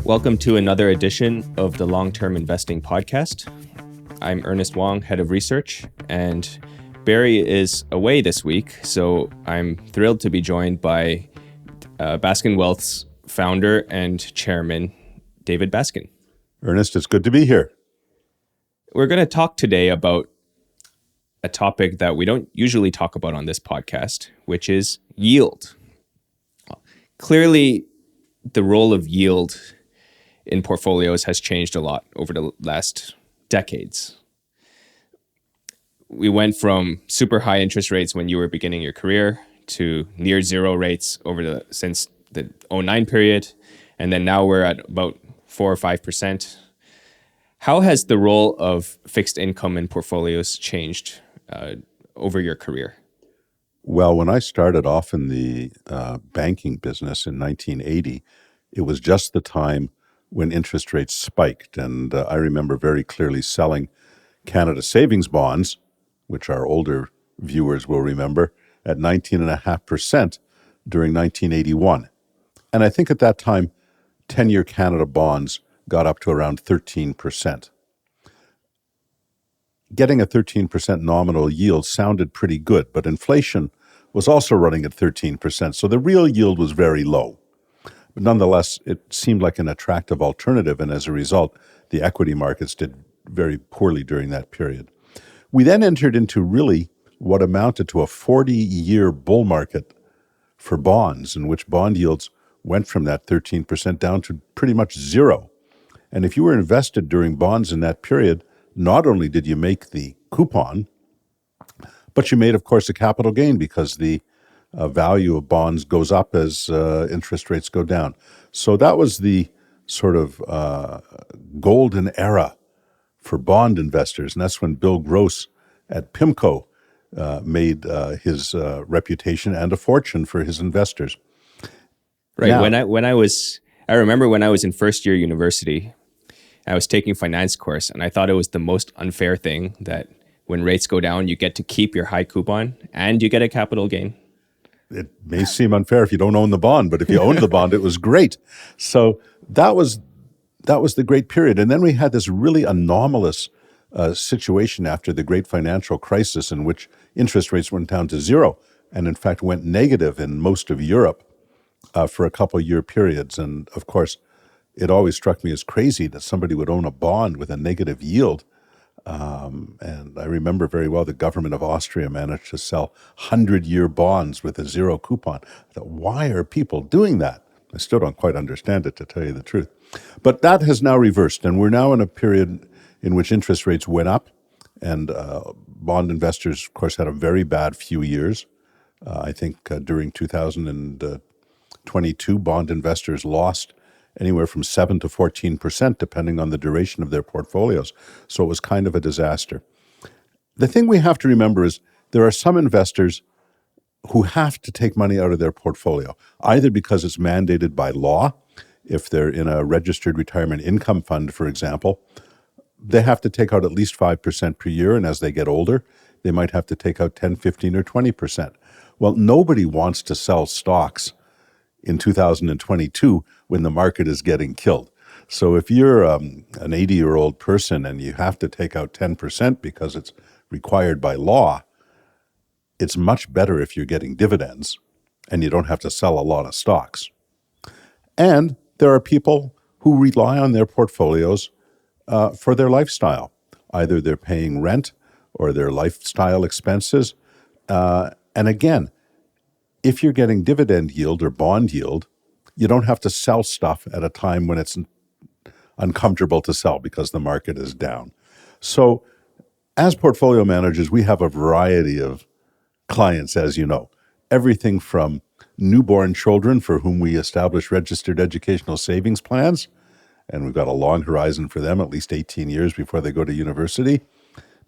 Welcome to another edition of the Long-Term Investing Podcast. I'm Ernest Wong, Head of Research, and Barry is away this week, so I'm thrilled to be joined by Baskin Wealth's founder and chairman, David Baskin. Ernest, it's good to be here. We're going to talk today about a topic that we don't usually talk about on this podcast, which is yield. Clearly, the role of yield in portfolios has changed a lot over the last decades. We went from super high interest rates when you were beginning your career to near zero rates since the 2009 period, and then now we're at about 4 or 5%. How has the role of fixed income in portfolios changed over your career? Well, when I started off in the banking business in 1980, it was just the time when interest rates spiked. And I remember very clearly selling Canada savings bonds, which our older viewers will remember, at 19.5% during 1981. And I think at that time, 10-year Canada bonds got up to around 13%. Getting a 13% nominal yield sounded pretty good, but inflation was also running at 13%, so the real yield was very low. But nonetheless, it seemed like an attractive alternative, and as a result, the equity markets did very poorly during that period. We then entered into really what amounted to a 40-year bull market for bonds, in which bond yields went from that 13% down to pretty much zero. And if you were invested during bonds in that period, not only did you make the coupon, but you made, of course, a capital gain because the value of bonds goes up as interest rates go down. So that was the sort of golden era for bond investors. And that's when Bill Gross at PIMCO made his reputation and a fortune for his investors. Right. Now, I remember when I was in first year university, I was taking finance course, and I thought it was the most unfair thing that when rates go down, you get to keep your high coupon and you get a capital gain. it may seem unfair if you don't own the bond, but if you owned the bond, it was great. So that was the great period. And then we had this really anomalous situation after the great financial crisis in which interest rates went down to zero and in fact went negative in most of Europe for a couple year periods. And of course, it always struck me as crazy that somebody would own a bond with a negative yield. And I remember very well the government of Austria managed to sell 100-year bonds with a zero coupon. I thought, why are people doing that? I still don't quite understand it, to tell you the truth. But that has now reversed, and we're now in a period in which interest rates went up, and bond investors, of course, had a very bad few years. I think during 2022, bond investors lost anywhere from 7 to 14%, depending on the duration of their portfolios. So it was kind of a disaster. The thing we have to remember is there are some investors who have to take money out of their portfolio, either because it's mandated by law. If they're in a registered retirement income fund, for example, they have to take out at least 5% per year, and as they get older, they might have to take out 10, 15, or 20%. Well, nobody wants to sell stocks in 2022 when the market is getting killed. So if you're an 80-year-old person and you have to take out 10% because it's required by law, it's much better if you're getting dividends and you don't have to sell a lot of stocks. And there are people who rely on their portfolios for their lifestyle. Either they're paying rent or their lifestyle expenses. And again, if you're getting dividend yield or bond yield, you don't have to sell stuff at a time when it's uncomfortable to sell because the market is down. So as portfolio managers, we have a variety of clients, as you know, everything from newborn children for whom we establish registered educational savings plans, and we've got a long horizon for them, at least 18 years before they go to university,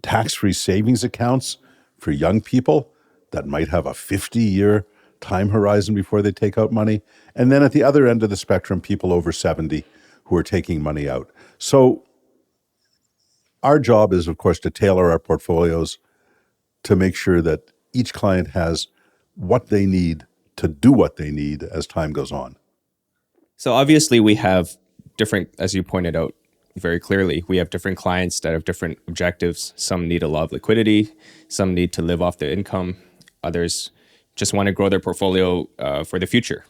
tax-free savings accounts for young people that might have a 50-year time horizon before they take out money. And then at the other end of the spectrum, people over 70 who are taking money out. So our job is, of course, to tailor our portfolios to make sure that each client has what they need to do what they need as time goes on. So obviously we have different, as you pointed out very clearly, we have different clients that have different objectives. Some need a lot of liquidity, some need to live off the income, others just want to grow their portfolio for the future.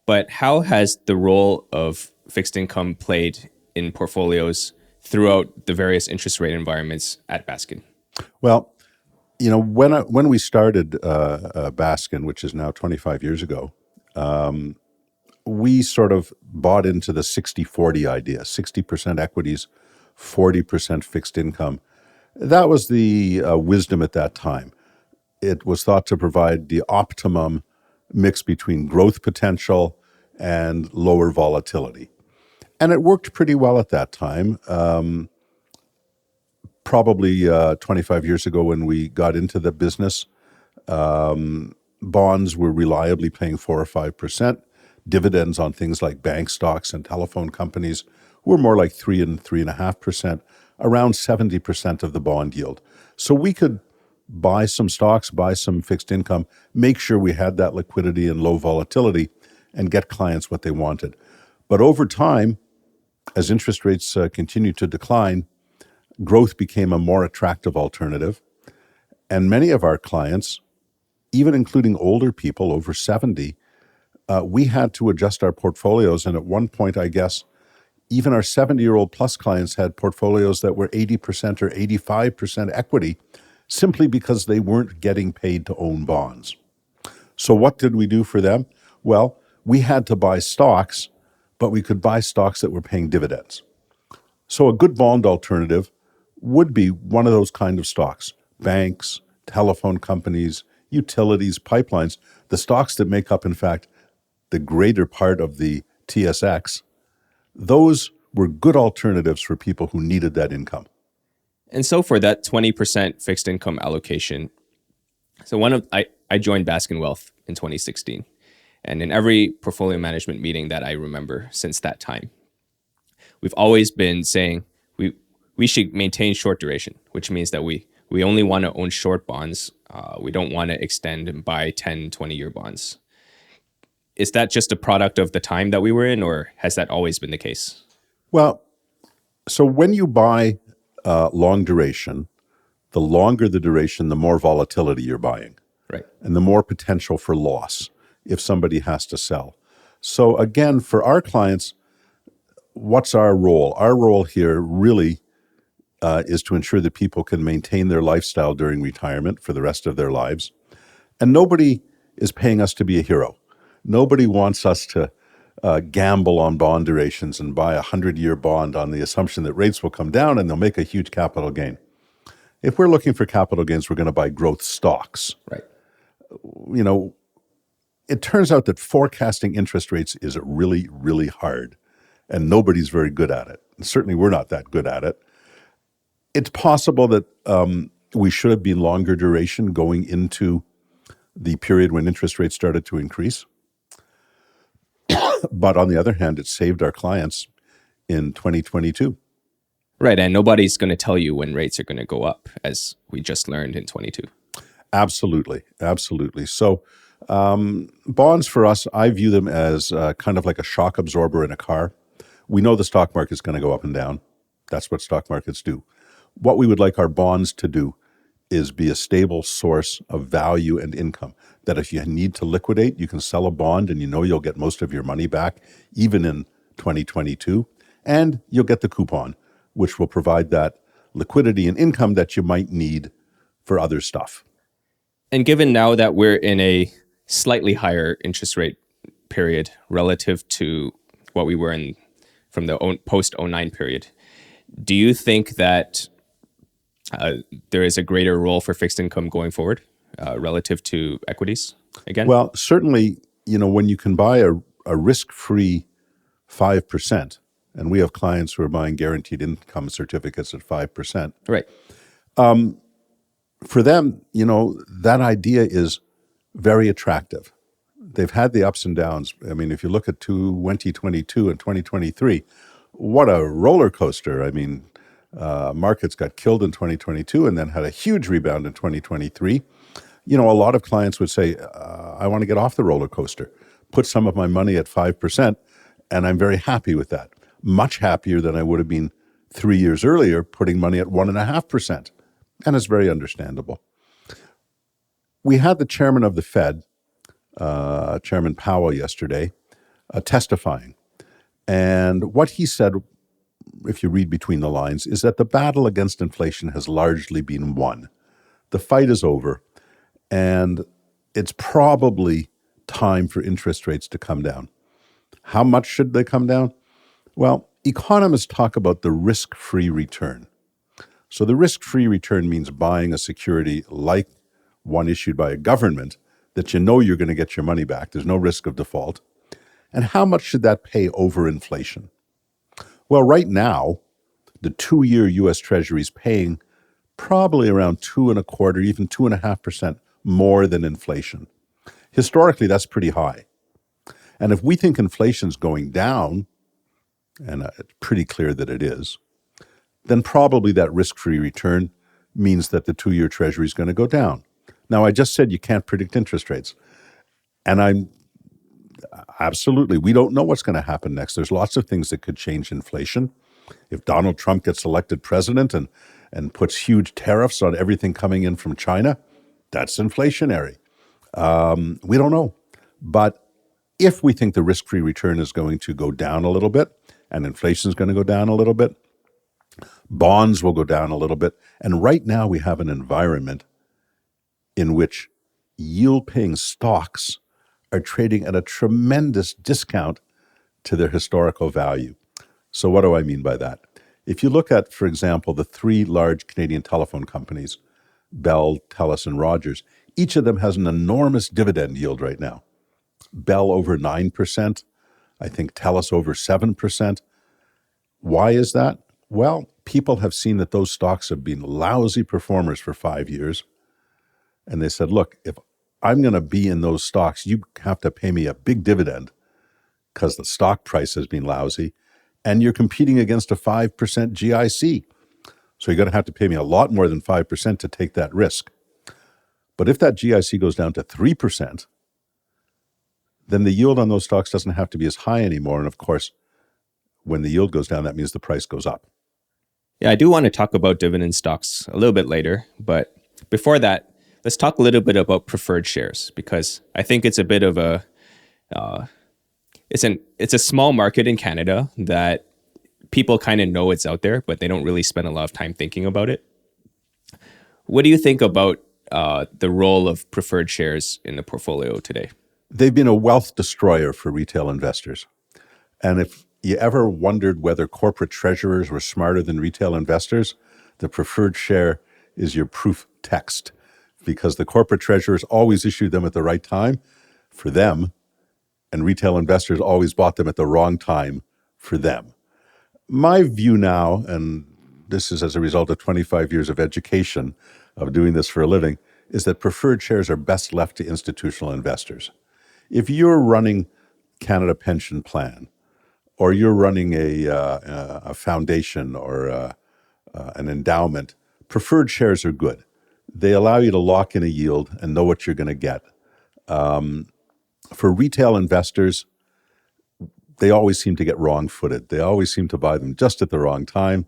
But how has the role of fixed income played in portfolios throughout the various interest rate environments at Baskin? Well, when we started Baskin, which is now 25 years ago, we sort of bought into the 60-40 idea, 60% equities, 40% fixed income. That was the wisdom at that time. It was thought to provide the optimum mix between growth potential and lower volatility. And it worked pretty well at that time. Probably 25 years ago when we got into the business, bonds were reliably paying 4 or 5%. Dividends on things like bank stocks and telephone companies were more like 3 and 3.5%, around 70% of the bond yield. So we could buy some stocks, buy some fixed income, make sure we had that liquidity and low volatility, and get clients what they wanted. But over time, as interest rates continued to decline, growth became a more attractive alternative. And many of our clients, even including older people over 70, we had to adjust our portfolios. And at one point, I guess, even our 70-year-old plus clients had portfolios that were 80% or 85% equity simply because they weren't getting paid to own bonds. So what did we do for them? Well, we had to buy stocks, but we could buy stocks that were paying dividends. So a good bond alternative would be one of those kind of stocks: banks, telephone companies, utilities, pipelines, the stocks that make up, in fact, the greater part of the TSX. Those were good alternatives for people who needed that income. And so for that 20% fixed income allocation, I joined Baskin Wealth in 2016. And in every portfolio management meeting that I remember since that time, we've always been saying we should maintain short duration, which means that we only want to own short bonds. We don't want to extend and buy 10, 20-year bonds. Is that just a product of the time that we were in, or has that always been the case? Well, so when you buy long duration, the longer the duration, the more volatility you're buying. Right. And the more potential for loss if somebody has to sell. So again, for our clients, what's our role? Our role here really is to ensure that people can maintain their lifestyle during retirement for the rest of their lives. And nobody is paying us to be a hero. Nobody wants us to gamble on bond durations and buy a 100-year bond on the assumption that rates will come down and they'll make a huge capital gain. If we're looking for capital gains, we're going to buy growth stocks. Right. It turns out that forecasting interest rates is really, really hard, and nobody's very good at it. And certainly we're not that good at it. It's possible that we should have been longer duration going into the period when interest rates started to increase. But on the other hand, it saved our clients in 2022. Right. And nobody's going to tell you when rates are going to go up, as we just learned in 22. Absolutely. Absolutely. So bonds for us, I view them as kind of like a shock absorber in a car. We know the stock market is going to go up and down. That's what stock markets do. What we would like our bonds to do is be a stable source of value and income, that if you need to liquidate, you can sell a bond and you know you'll get most of your money back, even in 2022, and you'll get the coupon, which will provide that liquidity and income that you might need for other stuff. And given now that we're in a slightly higher interest rate period relative to what we were in from the post-09 period, do you think that there is a greater role for fixed income going forward relative to equities again? Well, certainly, when you can buy a risk-free 5%, and we have clients who are buying guaranteed income certificates at 5%. Right. For them, that idea is very attractive. They've had the ups and downs. I mean, if you look at 2022 and 2023, what a roller coaster. I mean, markets got killed in 2022 and then had a huge rebound in 2023. A lot of clients would say, I want to get off the roller coaster, put some of my money at 5%, and I'm very happy with that. much happier than I would have been 3 years earlier putting money at 1.5%. And it's very understandable. We had the chairman of the Fed, Chairman Powell, yesterday testifying. And what he said, if you read between the lines, is that the battle against inflation has largely been won. The fight is over, and it's probably time for interest rates to come down. How much should they come down? Well, economists talk about the risk-free return. So the risk-free return means buying a security like one issued by a government that you know you're going to get your money back. There's no risk of default. And how much should that pay over inflation? Well, right now, the 2-year U.S. Treasury is paying probably around 2.25%, even 2.5% more than inflation. Historically, that's pretty high. And if we think inflation's going down, and it's pretty clear that it is, then probably that risk-free return means that the 2-year Treasury is going to go down. Now, I just said you can't predict interest rates. And I'm absolutely, we don't know what's going to happen next. There's lots of things that could change inflation. If Donald Trump gets elected president and puts huge tariffs on everything coming in from China, that's inflationary. We don't know. But if we think the risk-free return is going to go down a little bit and inflation is going to go down a little bit, bonds will go down a little bit. And right now we have an environment in which yield-paying stocks are trading at a tremendous discount to their historical value. So what do I mean by that? If you look at, for example, the 3 large Canadian telephone companies, Bell, TELUS, and Rogers, each of them has an enormous dividend yield right now. Bell over 9%, I think TELUS over 7%. Why is that? Well, people have seen that those stocks have been lousy performers for 5 years. And they said, look, if I'm going to be in those stocks, you have to pay me a big dividend because the stock price has been lousy. And you're competing against a 5% GIC. So you're going to have to pay me a lot more than 5% to take that risk. But if that GIC goes down to 3%, then the yield on those stocks doesn't have to be as high anymore. And of course, when the yield goes down, that means the price goes up. Yeah, I do want to talk about dividend stocks a little bit later. But before that, let's talk a little bit about preferred shares, because I think it's a bit of a it's a small market in Canada that people kind of know it's out there, but they don't really spend a lot of time thinking about it. What do you think about the role of preferred shares in the portfolio today? They've been a wealth destroyer for retail investors. And if you ever wondered whether corporate treasurers were smarter than retail investors, the preferred share is your proof text, because the corporate treasurers always issued them at the right time for them, and retail investors always bought them at the wrong time for them. My view now, and this is as a result of 25 years of education, of doing this for a living, is that preferred shares are best left to institutional investors. If you're running Canada Pension Plan, or you're running a foundation or an endowment, preferred shares are good. They allow you to lock in a yield and know what you're going to get. For retail investors, they always seem to get wrong-footed. They always seem to buy them just at the wrong time.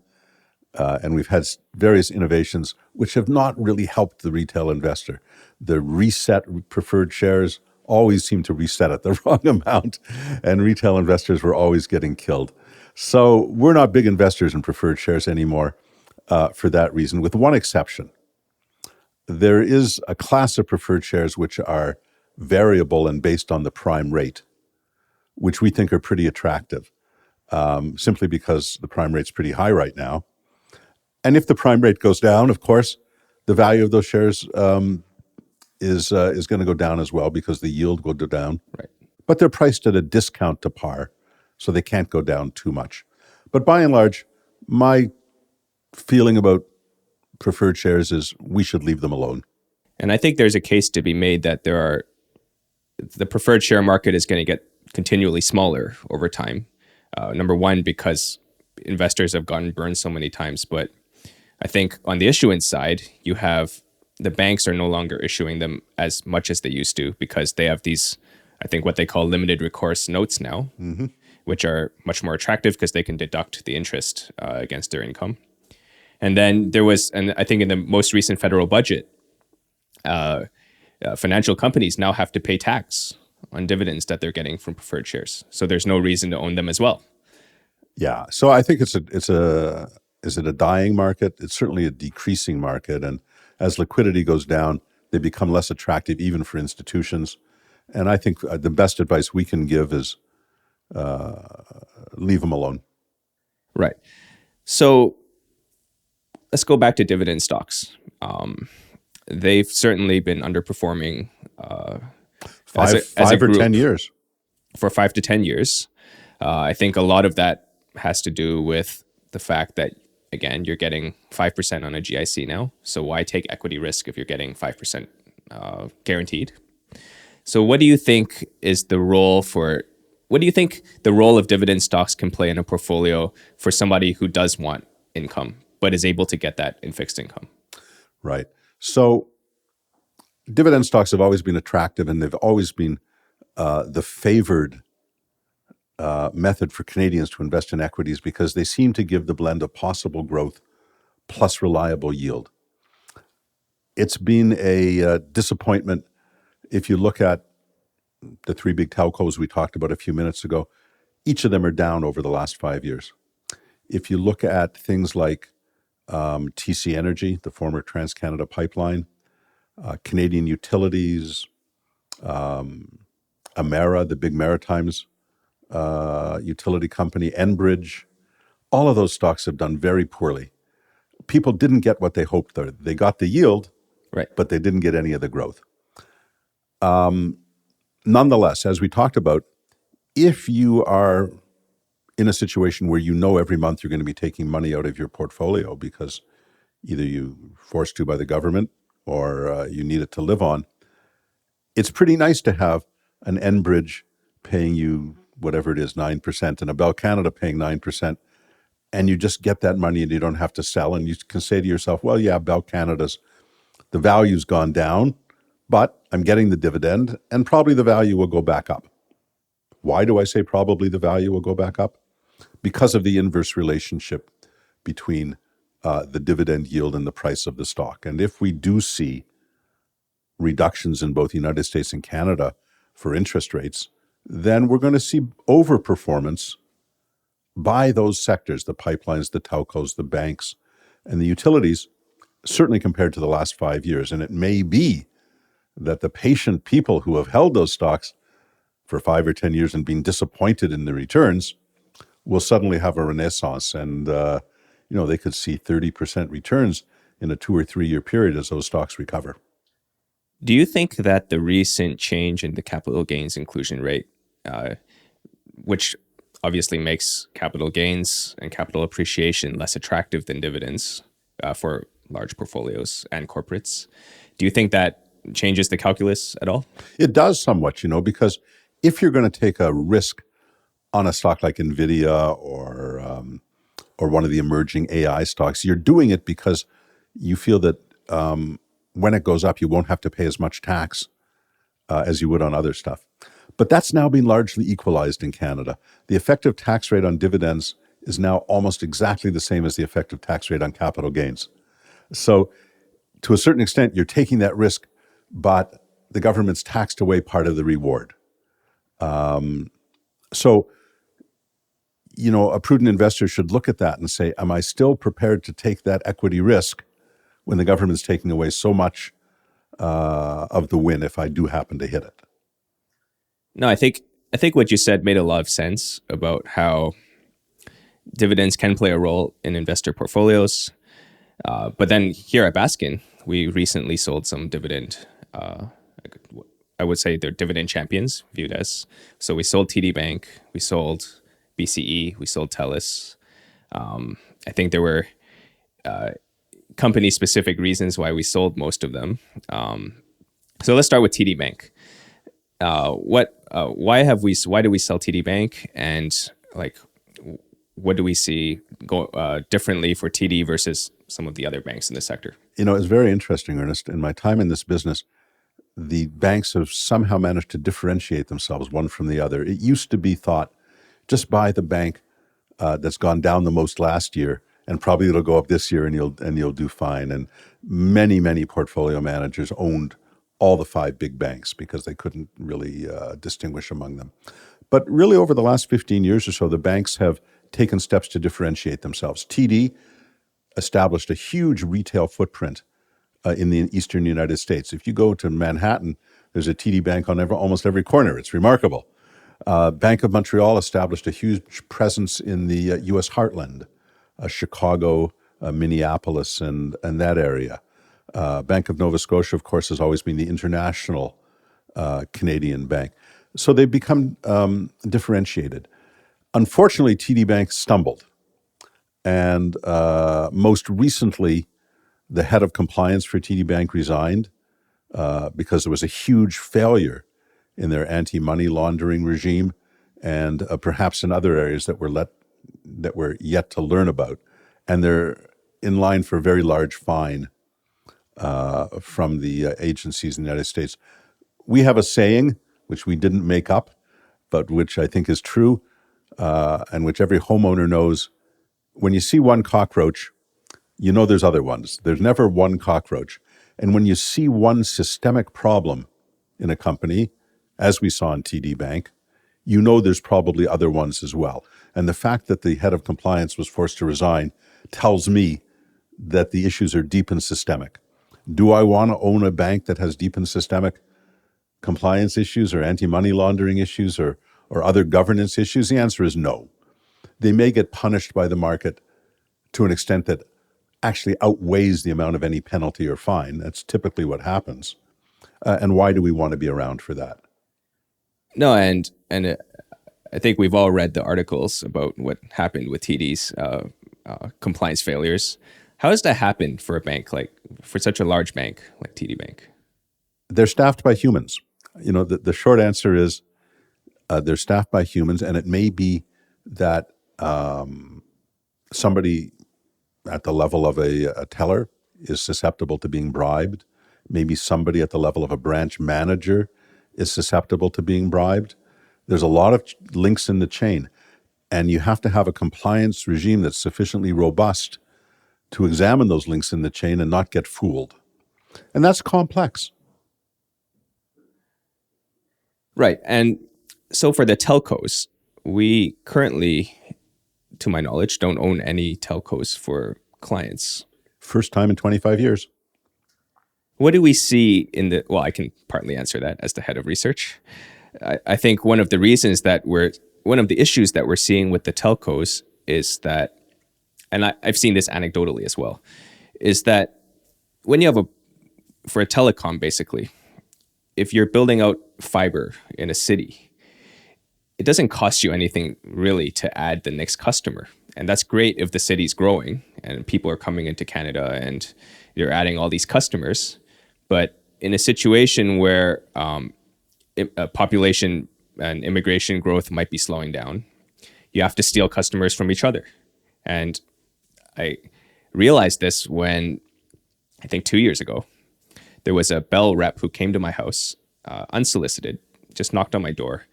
And we've had various innovations which have not really helped the retail investor. The reset preferred shares always seem to reset at the wrong amount, and retail investors were always getting killed. So we're not big investors in preferred shares anymore for that reason, with one exception. There is a class of preferred shares which are variable and based on the prime rate, which we think are pretty attractive, simply because the prime rate's pretty high right now. And if the prime rate goes down, of course, the value of those shares is going to go down as well, because the yield will go down. Right. But they're priced at a discount to par, so they can't go down too much. But by and large, my feeling about preferred shares is we should leave them alone. And I think there's a case to be made that the preferred share market is going to get continually smaller over time. Number one, because investors have gotten burned so many times. But I think on the issuance side, you have the banks are no longer issuing them as much as they used to, because they have these, I think, what they call limited recourse notes now, which are much more attractive because they can deduct the interest against their income. And then there was, and I think in the most recent federal budget, financial companies now have to pay tax on dividends that they're getting from preferred shares. So there's no reason to own them as well. Yeah. So I think is it a dying market? It's certainly a decreasing market. And as liquidity goes down, they become less attractive even for institutions. And I think the best advice we can give is leave them alone. Right. So let's go back to dividend stocks. They've certainly been underperforming Five or group 10 years. for 5 to 10 years. I think a lot of that has to do with the fact that, again, you're getting 5% on a GIC now. So why take equity risk if you're getting 5% guaranteed? So what do you think is the role for, what do you think the role of dividend stocks can play in a portfolio for somebody who does want income, but is able to get that in fixed income? Right. So dividend stocks have always been attractive, and they've always been the favored method for Canadians to invest in equities because they seem to give the blend of possible growth plus reliable yield. It's been a disappointment if you look at the three big telcos we talked about a few minutes ago. Each of them are down over the last 5 years. If you look at things like TC Energy, the former TransCanada Pipeline, Canadian Utilities, Emera, the big Maritimes utility company, Enbridge, all of those stocks have done very poorly. People didn't get what they hoped. They got the yield, Right. but they didn't get any of the growth. Nonetheless, as we talked about, if you are in a situation where you know every month you're going to be taking money out of your portfolio because either you're forced to by the government or you need it to live on, it's pretty nice to have an Enbridge paying you whatever it is, 9%, and a Bell Canada paying 9%, and you just get that money and you don't have to sell, and you can say to yourself, well, yeah, Bell Canada's, the value's gone down, but I'm getting the dividend, and probably the value will go back up. Why do I say probably the value will go back up? Because of the inverse relationship between the dividend yield and the price of the stock. And if we do see reductions in both the United States and Canada for interest rates, then we're going to see overperformance by those sectors, the pipelines, the telcos, the banks, and the utilities, certainly compared to the last 5 years. And it may be that the patient people who have held those stocks for 5 or 10 years and been disappointed in the returns will suddenly have a renaissance, and they could see 30% returns in a 2 or 3 year period as those stocks recover. Do you think that the recent change in the capital gains inclusion rate, which obviously makes capital gains and capital appreciation less attractive than dividends for large portfolios and corporates, do you think that changes the calculus at all? It does somewhat, because if you're going to take a risk on a stock like NVIDIA or one of the emerging AI stocks, you're doing it because you feel that when it goes up, you won't have to pay as much tax as you would on other stuff. But that's now been largely equalized in Canada. The effective tax rate on dividends is now almost exactly the same as the effective tax rate on capital gains. So to a certain extent, you're taking that risk, but the government's taxed away part of the reward. So a prudent investor should look at that and say, am I still prepared to take that equity risk when the government's taking away so much of the win if I do happen to hit it? No, I think what you said made a lot of sense about how dividends can play a role in investor portfolios. But then here at Baskin, we recently sold some dividend. I would say they're dividend champions viewed as. So we sold TD Bank, we sold BCE, we sold TELUS. I think there were company-specific reasons why we sold most of them. So let's start with TD Bank. Why do we sell TD Bank, and what do we see go differently for TD versus some of the other banks in the sector? It's very interesting, Ernest. In my time in this business, the banks have somehow managed to differentiate themselves one from the other. It used to be thought Just buy the bank that's gone down the most last year, and probably it'll go up this year, and you'll do fine. And many portfolio managers owned all the five big banks because they couldn't really distinguish among them. But really, over the last 15 years or so, the banks have taken steps to differentiate themselves. TD established a huge retail footprint in the eastern United States. If you go to Manhattan, there's a TD Bank on almost every corner. It's remarkable. Bank of Montreal established a huge presence in the U.S. heartland, Chicago, Minneapolis, and that area. Bank of Nova Scotia, of course, has always been the international Canadian bank. So they've become differentiated. Unfortunately, TD Bank stumbled. And most recently, the head of compliance for TD Bank resigned because there was a huge failure in their anti-money laundering regime, and perhaps in other areas that we're yet to learn about. And they're in line for a very large fine from the agencies in the United States. We have a saying, which we didn't make up, but which I think is true, and which every homeowner knows. When you see one cockroach, you know there's other ones. There's never one cockroach. And when you see one systemic problem in a company, as we saw in TD Bank, you know there's probably other ones as well. And the fact that the head of compliance was forced to resign tells me that the issues are deep and systemic. Do I want to own a bank that has deep and systemic compliance issues or anti-money laundering issues or other governance issues? The answer is no. They may get punished by the market to an extent that actually outweighs the amount of any penalty or fine. That's typically what happens. And why do we want to be around for that? No, and I think we've all read the articles about what happened with TD's compliance failures. How does that happen for a bank for such a large bank like TD Bank? They're staffed by humans. The short answer is they're staffed by humans, and it may be that somebody at the level of a teller is susceptible to being bribed. Maybe somebody at the level of a branch manager is susceptible to being bribed. There's a lot of links in the chain, and you have to have a compliance regime that's sufficiently robust to examine those links in the chain and not get fooled. And that's complex. Right. And so for the telcos, we currently, to my knowledge, don't own any telcos for clients. First time in 25 years. What do we see well, I can partly answer that as the head of research. I think one of the issues that we're seeing with the telcos is that, and I've seen this anecdotally as well, is that when you have for a telecom, basically, if you're building out fiber in a city, it doesn't cost you anything really to add the next customer. And that's great if the city's growing and people are coming into Canada and you're adding all these customers. But in a situation where population and immigration growth might be slowing down, you have to steal customers from each other. And I realized this when, I think 2 years ago, there was a Bell rep who came to my house unsolicited, just knocked on my door.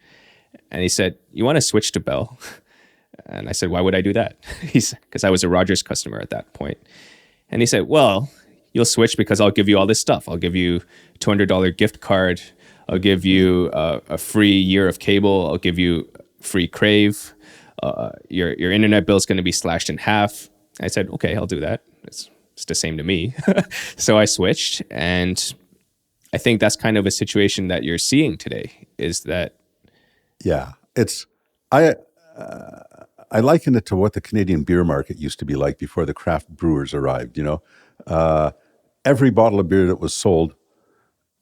And he said, "You want to switch to Bell?" And I said, "Why would I do that?" Because I was a Rogers customer at that point. And he said, "Well, you'll switch because I'll give you all this stuff. I'll give you a $200 gift card. I'll give you a free year of cable. I'll give you free Crave. Your internet bill is going to be slashed in half." I said, "Okay, I'll do that. It's the same to me." So I switched. And I think that's kind of a situation that you're seeing today, is that. Yeah, I liken it to what the Canadian beer market used to be like before the craft brewers arrived. Every bottle of beer that was sold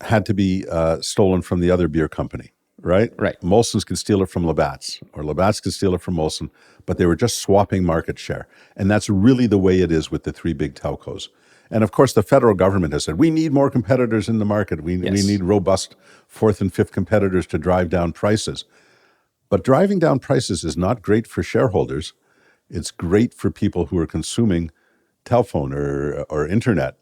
had to be stolen from the other beer company, right? Right. Molson's could steal it from Labatt's, or Labatt's could steal it from Molson, but they were just swapping market share. And that's really the way it is with the three big telcos. And of course, the federal government has said, we need more competitors in the market. We need robust fourth and fifth competitors to drive down prices. But driving down prices is not great for shareholders. It's great for people who are consuming telephone or internet,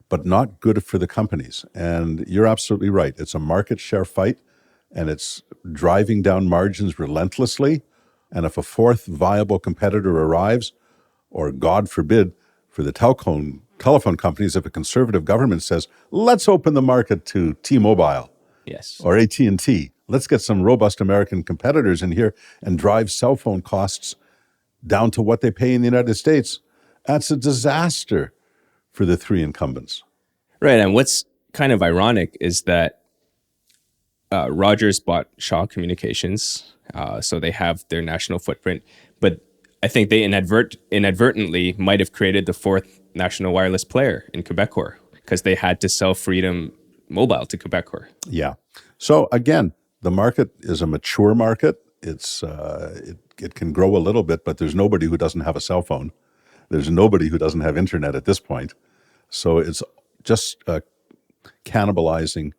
but not good for the companies. And you're absolutely right. It's a market share fight, and it's driving down margins relentlessly. And if a fourth viable competitor arrives, or God forbid, for the telephone companies, if a conservative government says, let's open the market to T-Mobile Yes. or AT&T, let's get some robust American competitors in here and drive cell phone costs down to what they pay in the United States, that's a disaster for the three incumbents. Right. And what's kind of ironic is that Rogers bought Shaw Communications, so they have their national footprint. But I think they inadvertently might have created the fourth national wireless player in Quebecor because they had to sell Freedom Mobile to Quebecor. Yeah. So again, the market is a mature market. It can grow a little bit, but there's nobody who doesn't have a cell phone. There's nobody who doesn't have internet at this point. So it's just cannibalizing.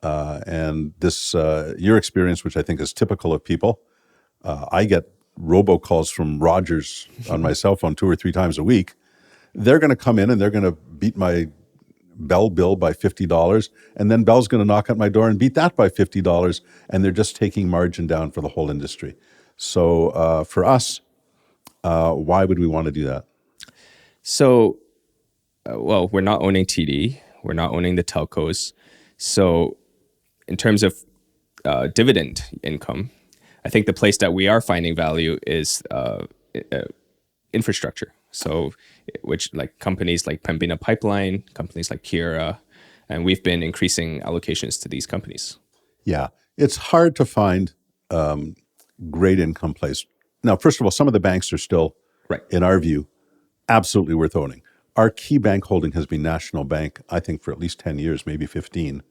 And this, your experience, which I think is typical of people, I get robocalls from Rogers on my cell phone 2 or 3 times a week. They're going to come in and they're going to beat my Bell bill by $50, and then Bell's going to knock at my door and beat that by $50, and they're just taking margin down for the whole industry. So for us, why would we want to do that? So, well, we're not owning TD. We're not owning the telcos. So in terms of dividend income, I think the place that we are finding value is infrastructure. So, which like companies like Pembina Pipeline, companies like Kira, and we've been increasing allocations to these companies. Yeah, it's hard to find great income plays. Now, first of all, some of the banks are still, Right. in our view, absolutely worth owning. Our key bank holding has been National Bank, I think, for at least 10 years, maybe 15,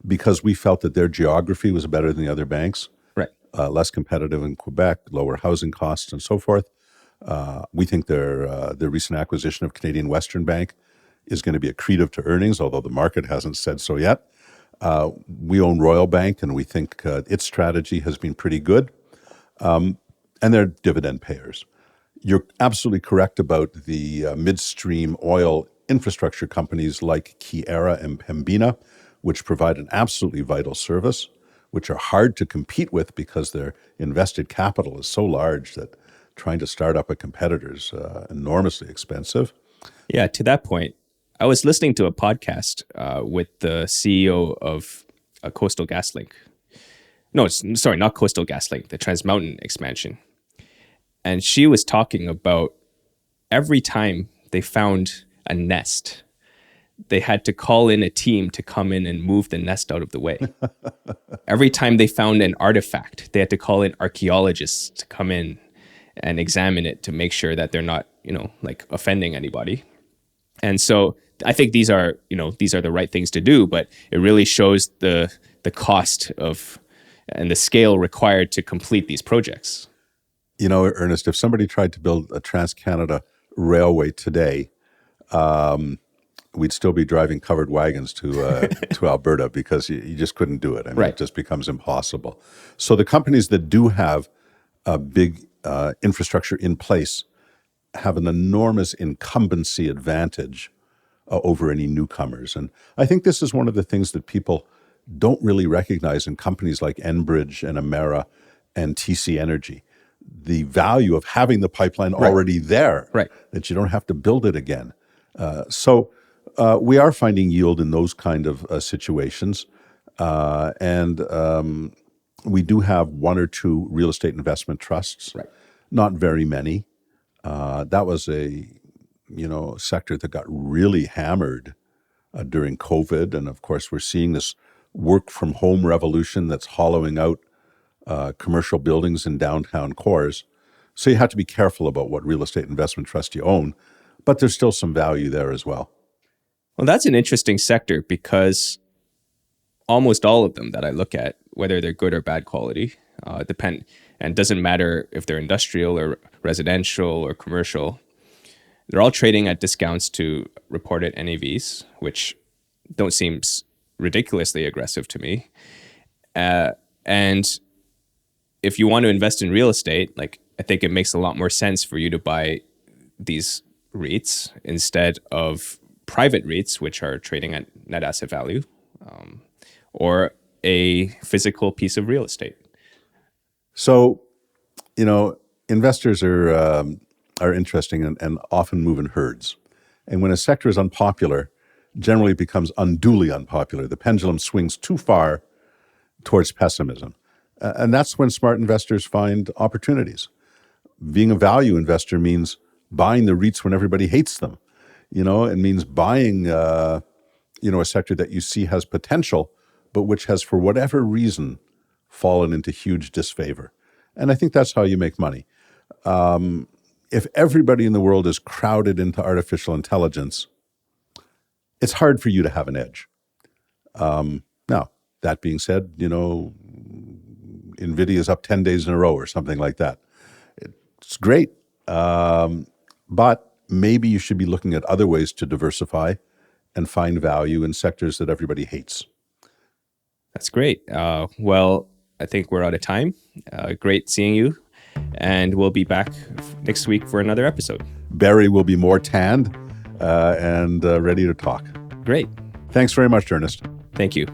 because we felt that their geography was better than the other banks, Right. Less competitive in Quebec, lower housing costs, and so forth. We think their recent acquisition of Canadian Western Bank is going to be accretive to earnings, although the market hasn't said so yet. We own Royal Bank, and we think its strategy has been pretty good. And they're dividend payers. You're absolutely correct about the midstream oil infrastructure companies like Keyera and Pembina, which provide an absolutely vital service, which are hard to compete with because their invested capital is so large that trying to start up a competitor is enormously expensive. Yeah, to that point, I was listening to a podcast with the CEO of Coastal GasLink. No, sorry, not Coastal GasLink, the Trans Mountain expansion. And she was talking about every time they found a nest, they had to call in a team to come in and move the nest out of the way. Every time they found an artifact, they had to call in archaeologists to come in and examine it to make sure that they're not, like offending anybody. And so I think these are the right things to do, but it really shows the cost of and the scale required to complete these projects. Ernest, if somebody tried to build a Trans-Canada railway today, we'd still be driving covered wagons to Alberta because you just couldn't do it. I mean, Right. It just becomes impossible. So the companies that do have a big infrastructure in place have an enormous incumbency advantage over any newcomers. And I think this is one of the things that people don't really recognize in companies like Enbridge and Emera and TC Energy. The value of having the pipeline already there, Right. that you don't have to build it again. So we are finding yield in those kind of situations. And we do have 1 or 2 real estate investment trusts, Right. not very many. That was a sector that got really hammered during COVID. And of course, we're seeing this work from home revolution that's hollowing out commercial buildings in downtown cores. So you have to be careful about what real estate investment trust you own, but there's still some value there as well. Well, that's an interesting sector because almost all of them that I look at, whether they're good or bad quality, depend, and it doesn't matter if they're industrial or residential or commercial, they're all trading at discounts to reported NAVs, which don't seem ridiculously aggressive to me. And if you want to invest in real estate, like I think it makes a lot more sense for you to buy these REITs instead of private REITs, which are trading at net asset value, or a physical piece of real estate. So, investors are interesting and often move in herds. And when a sector is unpopular, generally it becomes unduly unpopular. The pendulum swings too far towards pessimism. And that's when smart investors find opportunities. Being a value investor means buying the REITs when everybody hates them. It means buying, a sector that you see has potential, but which has, for whatever reason, fallen into huge disfavor. And I think that's how you make money. If everybody in the world is crowded into artificial intelligence, it's hard for you to have an edge. Now, that being said, NVIDIA's up 10 days in a row or something like that. It's great. But maybe you should be looking at other ways to diversify and find value in sectors that everybody hates. That's great. Well, I think we're out of time. Great seeing you. And we'll be back next week for another episode. Barry will be more tanned and ready to talk. Great. Thanks very much, Ernest. Thank you.